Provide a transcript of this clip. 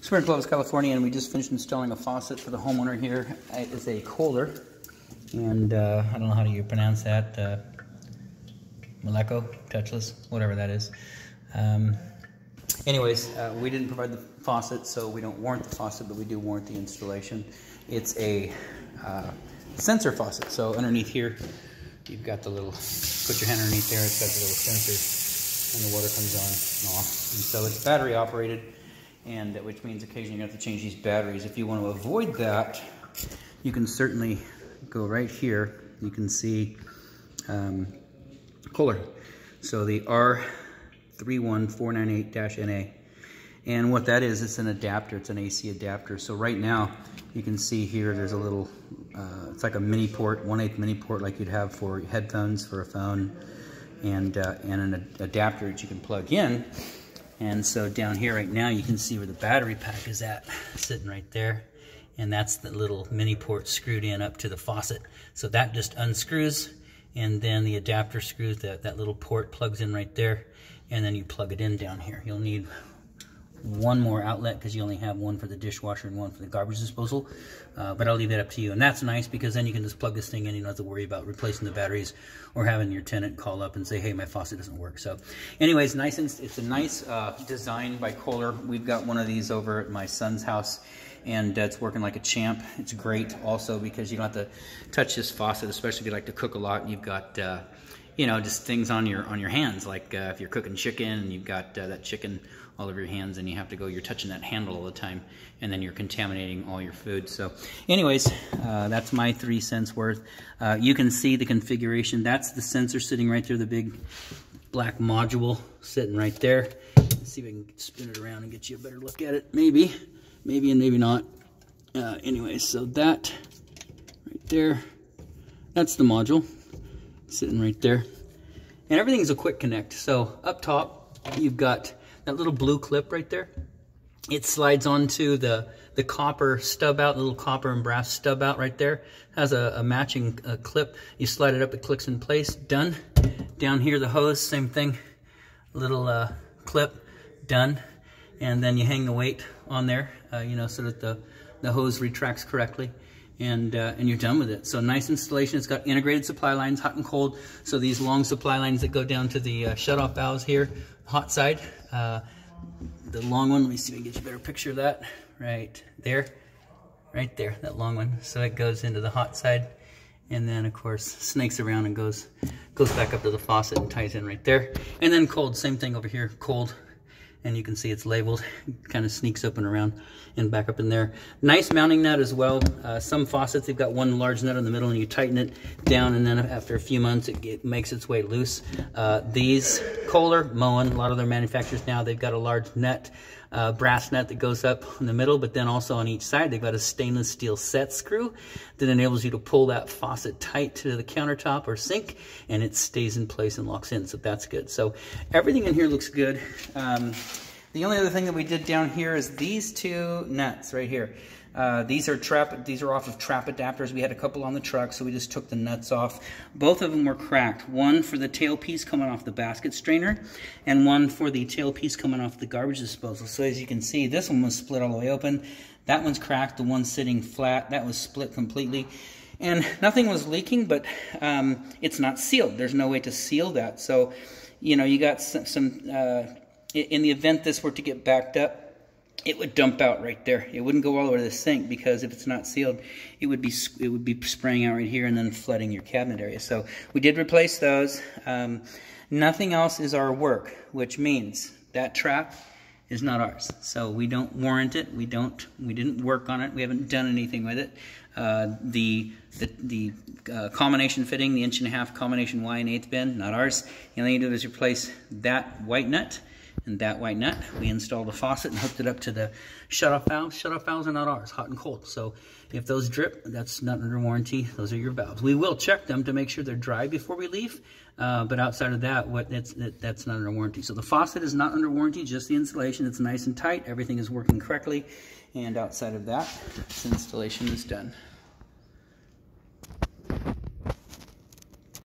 So we're in Clovis, California, and we just finished installing a faucet for the homeowner here. It is a Kohler, and I don't know how you pronounce that. Meleco, touchless, whatever that is. Anyways, we didn't provide the faucet, so we don't warrant the faucet, but we do warrant the installation. It's a sensor faucet. So underneath here, you've got the little, put your hand underneath there, it's got the little sensor, and the water comes on and off. And so it's battery operated, and which means occasionally you have to change these batteries. If you want to avoid that, you can certainly go right here. You can see Kohler. So the R31498-NA. And what that is, it's an adapter, it's an AC adapter. So right now, you can see here there's a little, it's like a mini port, 1/8 mini port like you'd have for headphones, for a phone, and an adapter that you can plug in. And so down here right now, you can see where the battery pack is at, sitting right there. And that's the little mini port screwed in up to the faucet. So that just unscrews, and then the adapter screws, that little port plugs in right there, and then you plug it in down here. You'll need one more outlet because you only have one for the dishwasher and one for the garbage disposal, but I'll leave that up to you. And that's nice because then you can just plug this thing in. You don't have to worry about replacing the batteries or having your tenant call up and say, hey, my faucet doesn't work. So anyways, it's a nice design by Kohler. We've got one of these over at my son's house, and it's working like a champ. It's great also because you don't have to touch this faucet, especially if you like to cook a lot and you've got you know, just things on your hands, like if you're cooking chicken and you've got that chicken all over your hands and you have to go, you're touching that handle all the time, and then you're contaminating all your food. So anyways, that's my 3 cents worth. You can see the configuration. That's the sensor sitting right there, the big black module sitting right there. Let's see if I can spin it around and get you a better look at it. Maybe and maybe not. Anyways, so that right there, that's the module sitting right there. And everything's a quick connect. So up top, you've got that little blue clip right there. It slides onto the copper stub out, the little copper and brass stub out right there. It has a matching clip. You slide it up, it clicks in place, done. Down here, the hose, same thing. Little clip, done. And then you hang the weight on there, you know, so that the hose retracts correctly. And you're done with it. So nice installation. It's got integrated supply lines, hot and cold. So these long supply lines that go down to the shut-off valves here, hot side. The long one, let me see if I can get you a better picture of that. Right there, that long one. So it goes into the hot side, and then of course snakes around and goes back up to the faucet and ties in right there. And then cold, same thing over here, cold. And you can see it's labeled, kind of sneaks up and around and back up in there. Nice mounting nut as well. Some faucets, they've got one large nut in the middle and you tighten it down, and then after a few months it makes its way loose. These Kohler, Moen, a lot of their manufacturers now, they've got a large nut, brass nut that goes up in the middle, but then also on each side they've got a stainless steel set screw that enables you to pull that faucet tight to the countertop or sink, and it stays in place and locks in, so that's good. So everything in here looks good. The only other thing that we did down here is these 2 nuts right here. These are off of trap adapters. We had a couple on the truck, so we just took the nuts off. Both of them were cracked. One for the tailpiece coming off the basket strainer, and one for the tailpiece coming off the garbage disposal. So as you can see, this one was split all the way open. That one's cracked. The one sitting flat, that was split completely. And nothing was leaking, but it's not sealed. There's no way to seal that. So, you know, you got some in the event this were to get backed up, it would dump out right there. It wouldn't go all the way to the sink, because if it's not sealed, it would be spraying out right here and then flooding your cabinet area. So we did replace those. Nothing else is our work, which means that trap is not ours. So we don't warrant it. We didn't work on it. We haven't done anything with it. The combination fitting, the 1.5" combination Y and 1/8 bend, not ours. The only thing you do is replace that white nut and that white nut. We installed the faucet and hooked it up to the shut-off valves. Shut-off valves are not ours, hot and cold. So if those drip, that's not under warranty. Those are your valves. We will check them to make sure they're dry before we leave, but outside of that, that's not under warranty. So the faucet is not under warranty, just the installation. It's nice and tight. Everything is working correctly. And outside of that, this installation is done.